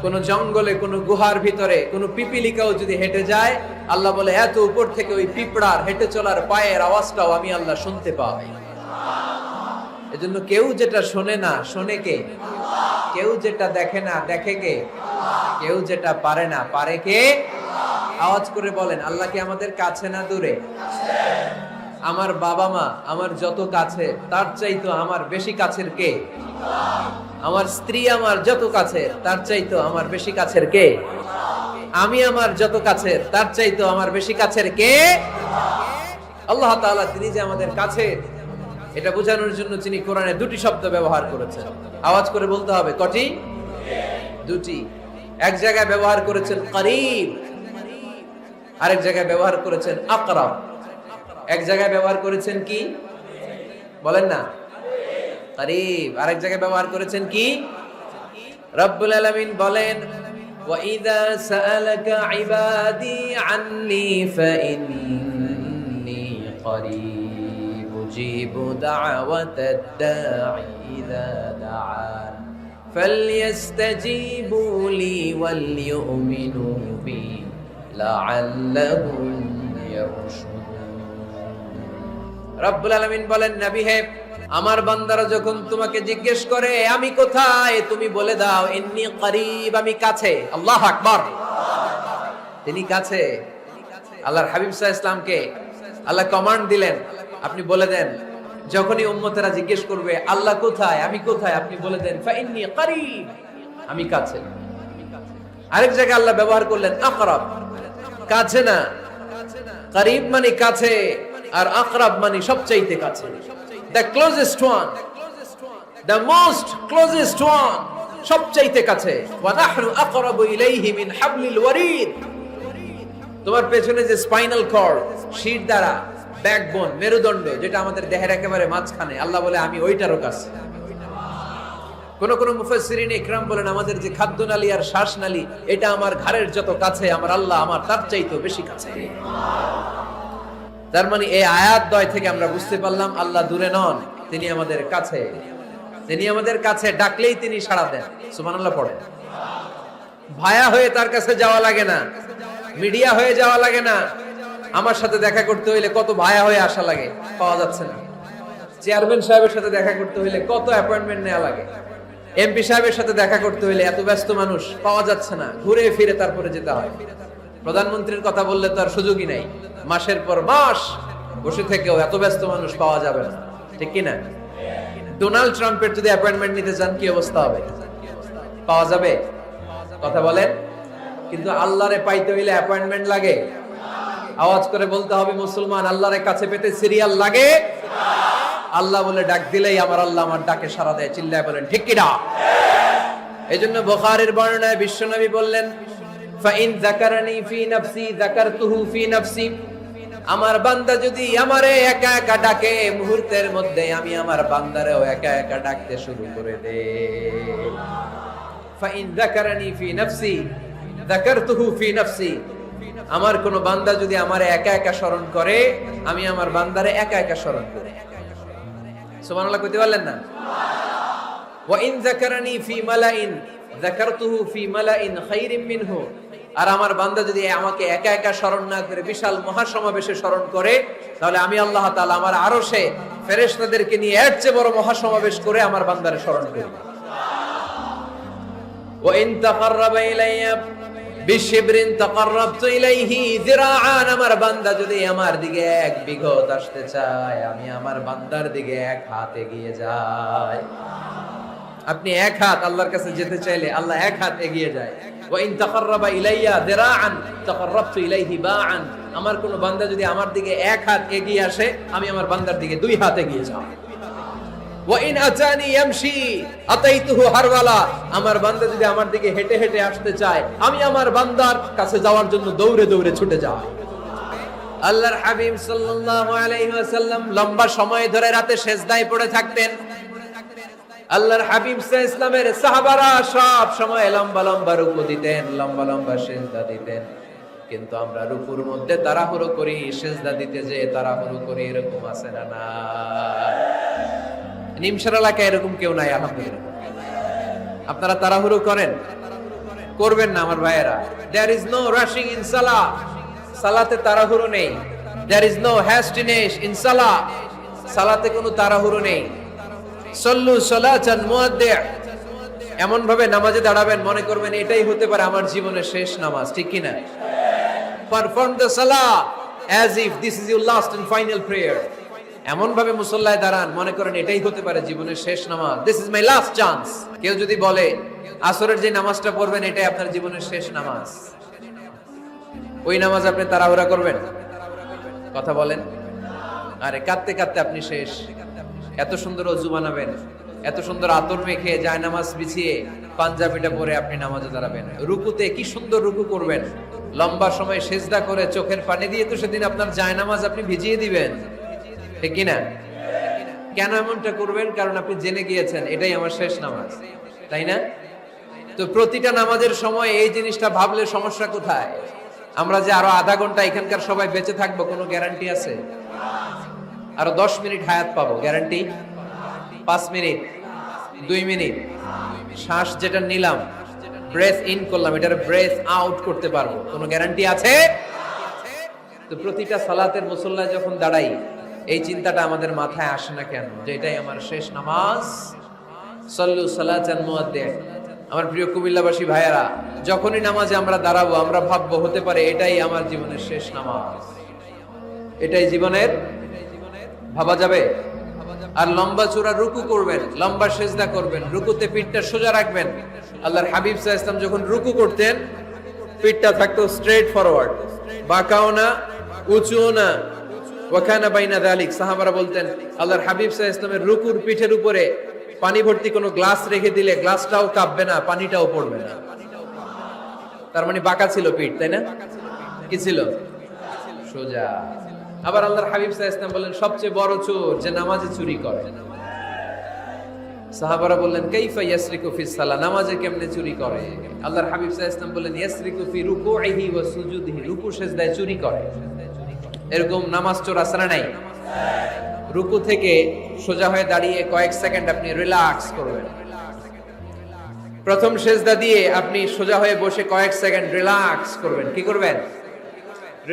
কোন জঙ্গলে, কোন গুহার ভিতরে কোন পিপিলিকাও যদি হেঁটে যায়, আল্লাহ বলে এত উপর থেকে ওই পিঁপড়ার হেঁটে চলার পায়ের আওয়াজটাও আমি আল্লাহ শুনতে পাই। এজন্য কেউ যেটা শোনে না শোনে কে? কেউ যেটা দেখে না দেখে কে? কেউ যেটা পারে না পারে কে? আওয়াজ করে বলেন, আল্লাহ কি আমাদের কাছে না দূরে? আমার বাবা মা আমার যত কাছে তার চাইতো আমার বেশি কাছের কে? আমার স্ত্রী আমার যত কাছের তার চাইতো আমার বেশি কাছের কে? আমি আমার যত কাছের তার চাইতো আমার বেশি কাছের কে? আল্লাহ তাআলা তিনি যে আমাদের কাছে, এটা বোঝানোর জন্য তিনি কোরআনে দুটি শব্দ ব্যবহার করেছেন। আওয়াজ করে বলতে হবে, কটি? দুটি। এক জায়গায় ব্যবহার করেছেন করিব, আরেক জায়গায় ব্যবহার করেছেন আকরাব। এক জায়গায় ব্যবহার করেছেন কি বলেন না? করিব। আরেক জায়গায় ব্যবহার করেছেন কি? রব্বুল আলামিন বলেন, وَإِذَا سَأَلَكَ عِبَادِي عَنِّي فَإِنِّي قَرِيبٌ أُجِيبُ دَعْوَةَ الدَّاعِ إِذَا دَعَانِ فَلْيَسْتَجِيبُوا لِي وَلْيُؤْمِنُوا بِي لَعَلَّهُمْ يَرْشُدُونَ। রব্বুল আলামিন বলেন, নবী হে, আমার বান্দারা যখন তোমাকে জিজ্ঞেস করে আমি কোথায়, তুমি বলে দাও ইন্নী করিব, আমি কাছে। আল্লাহু আকবার। তিনি কাছে। আল্লাহর হাবিব সাল্লাল্লাহু আলাইহি ওয়াসাল্লামকে আল্লাহ কমান্ড দিলেন, আপনি বলে দেন যখনই উম্মতেরা জিজ্ঞেস করবে আল্লাহ কোথায়, আমি কোথায়, আপনি বলে দেন ফাইন্নী করিব, আমি কাছে। আরেক জায়গায় আল্লাহ ব্যবহার করলেন আকরাব, কাছে না। করিব মানে কাছে, আর আকরাব মানে সবচাইতে কাছে। The closest one, the most closest one, সবচাইতে কাছে। ওয়া নাহনু আকরাবু ইলাইহি মিন হাবলিল ওয়ারিদ। তোমার পেছনে যে স্পাইনাল কর্ড, শির দ্বারা, ব্যাকবোন, মেরুদণ্ড, যেটা আমাদের দেহের একেবারে মাঝখানে, আল্লাহ বলে আমি ওইটারও কাছে। কোন কোন মুফাসসিরিন ইকরাম বলেন আমাদের যে খাদ্যনালী আর শ্বাসনালী, এটা আমার ঘাড়ের যত কাছে, আমার আল্লাহ আমার তার চাইতেও বেশি কাছে। তার মানে এই আয়াত দ্বয় থেকে আমরা বুঝতে পারলাম আল্লাহ দূরে নন, তিনি আমাদের কাছে। তিনি আমাদের কাছে, ডাকলেই তিনি সাড়া দেন। সুবহানাল্লাহ পড়েন। ভায়া হয়ে তার কাছে যাওয়া লাগে না, মিডিয়া হয়ে যাওয়া লাগে না। আমার সাথে দেখা করতে হইলে কত ভায়া হয়ে আসা লাগে, পাওয়া যাচ্ছে না। চেয়ারম্যান সাহেবের সাথে দেখা করতে হইলে কত অ্যাপয়েন্টমেন্ট নেওয়া লাগে। এমপি সাহেবের সাথে দেখা করতে হইলে এত ব্যস্ত মানুষ, পাওয়া যাচ্ছে না, ঘুরে ফিরে তারপরে যেতে হয়। প্রধানমন্ত্রীর কথা বললে তো আর সুযোগই নাই, মাসের পর মাস বসে থেকেও এত ব্যস্ত মানুষ পাওয়া যাবে না, ঠিক কিনা? ডোনাল্ড ট্রাম্পের যদি অ্যাপয়েন্টমেন্ট নিতে চান কি অবস্থা হবে? পাওয়া যাবে? কথা বলেন। কিন্তু আল্লাহরে পাইতে হইলে অ্যাপয়েন্টমেন্ট লাগে। আওয়াজ করে বলতে হবে মুসলমান, আল্লাহরে কাছে পেতে সিরিয়াল লাগে। আল্লাহ বলে ডাক দিলেই আমার আল্লাহ আমার ডাকে সাড়া দেয়। চিল্লায় বলেন ঠিক কিনা? এইজন্য বুখারীর বর্ণনায় বিশ্বনবী বললেন, ফাইন যাকারানি ফি নাফসি যাকারতুহু ফি নাফসি। আমার বান্দা যদি আমারে একা একা ডাকে, মুহূর্তের মধ্যে আমি আমার বান্দারেও একা একা ডাকতে শুরু করে দেই। ফাইন যাকারানি ফি নাফসি যাকারতুহু ফি নাফসি। আমার কোন বান্দা যদি আমারে একা একা স্মরণ করে, আমি আমার বান্দারে একা একা স্মরণ করি। সুবহানাল্লাহ কইতে পারলেন না? ওয়া ইন যাকারানি ফি মালাইন যাকারতুহু ফি মালাইন খায়রিন মিনহু। আর আমার বান্দা যদি আমাকে একা একা স্মরণ না করে বিশাল মহাসমাবেশে স্মরণ করে, তাহলে আমি আল্লাহ তাআলা আমার আরশে ফেরেশতাদেরকে নিয়ে এর চেয়ে বড় মহাসমাবেশ করে আমার বান্দারে স্মরণ করি। ওয়া ইন তাকাররাবা ইলাইয়া বিশিবরিন তাকাররাবতু ইলাইহি যিরাআন। আমার বান্দা যদি আমার দিকে এক বিঘত আসতে চায়, আমি আমার বান্দার দিকে এক হাত এগিয়ে যাই। আপনি এক হাত আল্লাহর কাছে যেতে চাইলে আল্লাহ এক হাত এগিয়ে যায়। ওয়া ইন তাকাররাবা ইলাইয়া যিরাআন তাকাররাবতু ইলাইহি বাআন। আমার কোন বান্দা যদি আমার দিকে এক হাত এগিয়ে আসে, আমি আমার বান্দার দিকে দুই হাত এগিয়ে যাই। ওয়া ইন আতানি ইয়ামশি আতাইতুহু হারওয়ালা। আমার বান্দা যদি আমার দিকে হেঁটে হেঁটে আসতে চায়, আমি আমার বান্দার কাছে যাওয়ার জন্য দৌড়ে দৌড়ে ছুটে যাই। আল্লাহর হাবিব সাল্লাল্লাহু আলাইহি ওয়াসাল্লাম লম্বা সময় ধরে রাতে সেজদায় পড়ে থাকতেন। আল্লাহর হাবিব সাল্লাল্লাহু আলাইহি ওয়াসাল্লামের সাহাবারা সব সময় লম্বা লম্বা রুকু দিতেন, লম্বা লম্বা সেজদা দিতেন। কিন্তু আমরা রুকুর মধ্যে তাড়াহুড়ো করি, সেজদা দিতে যে তাড়াহুড়ো করি, এরকম আছে না? না, নিমশার এলাকায় এরকম কেউ নাই আলহামদুলিল্লাহ। আপনারা তাড়াহুড়ো করেন? করবেন না আমার ভাইয়েরা। There is no rushing in salah. সালাতে তাড়াহুড়ো নেই। There is no hastiness in salah. সালাতে কোনো তাড়াহুড়ো নেই। সল্লু সালাতান মুআদ্দি'। এমন ভাবে নামাজে দাঁড়াবেন মনে করবেন এটাই হতে পারে আমার জীবনের শেষ নামাজ, ঠিক কি না? Perform the salah as if this is your last and final prayer. এমন ভাবে মুসল্লায় দাঁড়ান মনে করেন এটাই হতে পারে জীবনের শেষ নামাজ, this is my last chance. কেউ যদি বলে আসরের যে নামাজটা পড়বেন এটাই আপনার জীবনের শেষ নামাজ, ওই নামাজ আপনি তাড়াহুড়া করবেন? কথা বলেন। আরে কাঁদতে কাঁদতে আপনি শেষ। এত সুন্দর অজু বানাবেন, এত সুন্দর আতর মেখে যায় নামাজ বিছিয়ে পাঞ্জাবিটা পরে আপনি নামাজে দাঁড়াবেন, রুকুতে কি সুন্দর রুকু করবেন, লম্বা সময় সেজদা করে চোখের পানি দিয়ে তো সেদিন আপনার যায় নামাজ আপনি ভিজিয়ে দিবেন, ঠিক কিনা? কেন এমনটা করবেন? কারণ আপনি জেনে গিয়েছেন এটাই আমার শেষ নামাজ, তাই না? তো প্রতিটা নামাজের সময় এই জিনিসটা ভাবলে সমস্যা কোথায়? আমরা যে আরো আধা ঘন্টা এখানকার সবাই বেঁচে থাকবো কোনো গ্যারান্টি আছে? আরো 10 মিনিট হায়াত পাবো, গ্যারান্টি? 5 মিনিট, 2 মিনিট, শ্বাস যেটা নিলাম, ব্রেথ ইন করলাম, এটার ব্রেথ আউট করতে পারবো, কোনো গ্যারান্টি আছে? তো প্রতিটা সালাতের মুসল্লায় যখন দাঁড়াই এই চিন্তাটা আমাদের মাথায় আসে না কেন যে এটাই আমার শেষ নামাজ? সাল্লু সালাতান মুআদ্দিন। আমার প্রিয় কুমিল্লাবাসী ভাইয়েরা, যখনই নামাজে আমরা দাঁড়াবো আমরা ভাববো হতে পারে এটাই আমার জীবনের শেষ নামাজ, এটাই জীবনের, ভাবা যাবে? আর লম্বা চূড়া রুকু করবেন, লম্বা সেজদা করবেন, রুকুতে পিঠটা সোজা রাখবেন। আল্লাহর হাবিব সাল্লাল্লাহু আলাইহি ওয়াসাল্লাম যখন রুকু করতেন পিঠটা থাকতো স্ট্রেট ফরওয়ার্ড, বাঁকাও না উঁচুও না, ওয়াকানা বাইনা যালিক। সাহাবারা বলতেন আল্লাহর হাবিব সাল্লাল্লাহু আলাইহি ওয়াসাল্লামের রুকুর পিঠের উপরে পানি ভর্তি কোনো গ্লাস রেখে দিলে গ্লাসটাও কাঁপবে না, পানিটাও পড়বে না। তার মানে বাঁকা ছিল পিঠ, তাই না? কি ছিল? সোজা। আবার আল্লাহর হাবিব সাল্লাল্লাহু আলাইহি ওয়াসাল্লাম বলেন সবচেয়ে বড় চোর যে নামাজে চুরি করে। সাহাবারা বললেন কাইফা ইয়াসরিকু ফিস সালাহ, নামাজে কেমনে চুরি করে? আল্লাহর হাবিব সাল্লাল্লাহু আলাইহি ওয়াসাল্লাম বললেন ইয়াসরিকু ফি রুকুইহি ওয়া সুজুদিহি, রুকু সেজদায় চুরি করে। এরকম নামাজ চোর আছে না নাই? রুকু থেকে সোজা হয়ে দাঁড়িয়ে কয়েক সেকেন্ড আপনি রিল্যাক্স করবেন। প্রথম সেজদা দিয়ে আপনি সোজা হয়ে বসে কয়েক সেকেন্ড রিল্যাক্স করবেন। কি করবেন?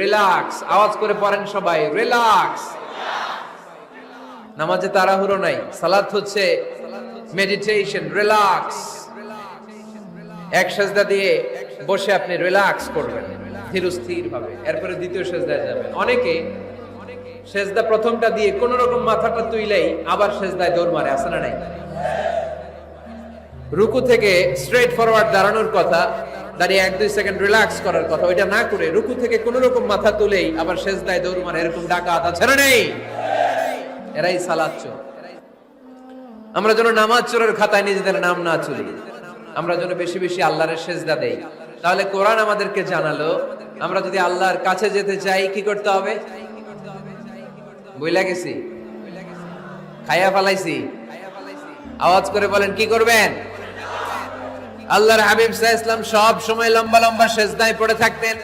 রিল্যাক্স। আওয়াজ করে পড়েন সবাই, রিল্যাক্স। নামাজে তাড়াহুড়ো নাই, সালাত হচ্ছে মেডিটেশন, রিল্যাক্স। এক সেজদা দিয়ে বসে আপনি রিল্যাক্স করবেন ধীরস্থির ভাবে, এরপরে দ্বিতীয় সেজদায় যাবেন। অনেকে সেজদা প্রথমটা দিয়ে কোন রকম মাথাটা তুইলেই আবার সেজদায় দৌড় মারে, আছে না নাই? রুকু থেকে স্ট্রেট ফরওয়ার্ড দাঁড়ানোর কথা, দাঁড়িয়ে 1-2 সেকেন্ড রিল্যাক্স করার কথা, ওইটা না করে রুকু থেকে কোন রকম মাথা তুলেই আবার সেজদায় দৌড় মারে, এরকম ডাকাত আছে না নেই? এরাই সালাত চোর। আমরা যেন নামাজ চোরের খাতায় নিজেদের নাম না চুরি, আমরা যেন বেশি বেশি আল্লাহর সেজদা দেই। তাহলে কোরআন আমাদেরকে জানালো আমরা যদি আল্লাহর কাছে যেতে চাই কি করতে হবে? বইলা গেছি, খাইয়া ফালাইছি, আওয়াজ করে বলেন কি করবেন? আল্লাহর হাবিব সাল্লাল্লাহু আলাইহি ওয়াসাল্লাম সব সময় লম্বা লম্বা সেজদায় পড়ে থাকতেন।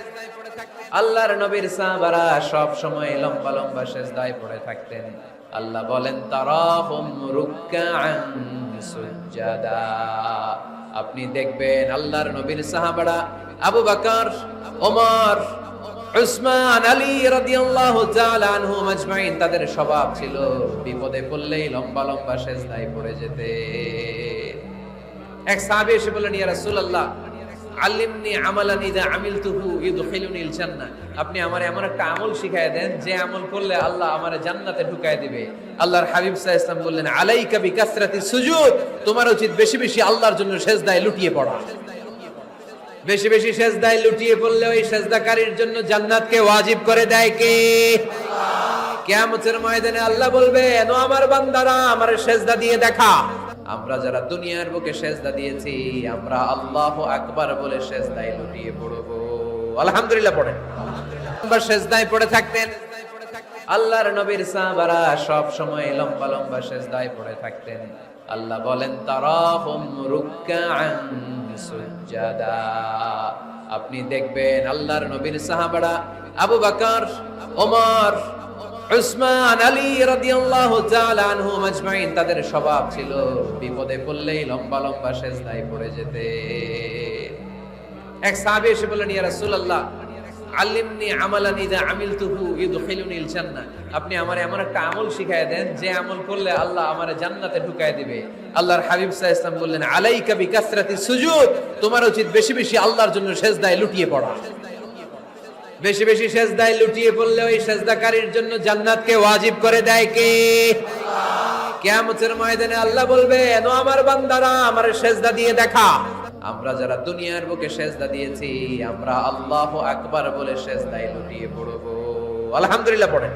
আল্লাহর নবীর সাহাবারা সব সময় লম্বা লম্বা সেজদায় পড়ে থাকতেন। আল্লাহ বলেন তারাহুম রুকআন সুজদা। আপনি দেখবেন আল্লাহর নবীর সাহাবারা আবু বকর, ওমর, উসমান, আলী রাদিয়াল্লাহু তাআলা আনহুম আজমাইন, তাদের স্বভাব ছিল বিপদে পড়লেই লম্বা লম্বা সেজদায় পড়ে যেতে। এক সাহাবী এসে বললেন ইয়া রাসূলুল্লাহ আল্লিমনি আমালান ইযা আমিলতুহু ইদখিলুনিল জান্নাহ, আপনি আমারে এমন একটা আমল শিখায় দেন যে আমল করলে আল্লাহ আমারে জান্নাতে ঢুকায় দিবে। আল্লাহর হাবিব সাল্লাল্লাহু আলাইহি ওয়াসাল্লাম বললেন আলাইকা বিকাসরাতিস সুজুদ, তোমার উচিত বেশি বেশি আল্লাহর জন্য সেজদায় লুটিয়ে পড়া। বেশি বেশি সেজদায় লুটিয়ে পড়লে ওই সেজদাকারীর জন্য জান্নাতকে ওয়াজিব করে দেয় কে? আল্লাহ। কিয়ামতের ময়দানে আল্লাহ বলবে ও আমার বান্দারা আমারে সেজদা দিয়ে দেখা। আমরা যারা দুনিয়ার বুকে সেজদা দিয়েছি আমরা আল্লাহু আকবার বলে সেজদায় লুটিয়ে পড়ব। আলহামদুলিল্লাহ পড়েন। আমরা সেজদায় পড়ে থাকতেন। আল্লাহর নবীর সাহাবারা সব সময় লম্বা লম্বা সেজদায় পড়ে থাকতেন। আল্লাহ বলেন তারাহুম রুকআন সুজদা। আপনি দেখবেন আল্লাহর নবীর সাহাবারা আবু বকর, ওমর, উসমান, আলী রাদিয়াল্লাহু তাআলা আনহুম আজমাইন, তাদের স্বভাব ছিল বিপদে পড়লেই লম্বা লম্বা সেজদায় পড়ে যেতে। এক সাহাবী এসে বললেন ইয়া রাসূলুল্লাহ আল্লিমনি আমালান ইযা আমিলতুহু ইদখিলুনিল জান্নাহ, আপনি আমারে এমন একটা আমল শিখায় দেন যে আমল করলে আল্লাহ আমারে জান্নাতে ঢুকায় দিবে। আল্লাহর হাবিব সাল্লাল্লাহু আলাইহি ওয়াসাল্লাম বললেন আলাইকা বিকাসরাতিস সুজুদ, তোমার উচিত বেশি বেশি আল্লাহর জন্য সেজদায় লুটিয়ে পড়া। বেশি বেশি সেজদায় লুটিয়ে পড়লে ওই সেজদাকারীর জন্য জান্নাতকে ওয়াজিব করে দেয় কে? কিয়ামতের ময়দানে আল্লাহ বলবে, ও আমার বান্দারা, আমার সেজদা দিয়ে দেখা। আমরা যারা দুনিয়ার বুকে সেজদা দিয়েছি, আমরা আল্লাহু আকবার বলে সেজদায় লুটিয়ে পড়ব। আলহামদুলিল্লাহ পড়েন।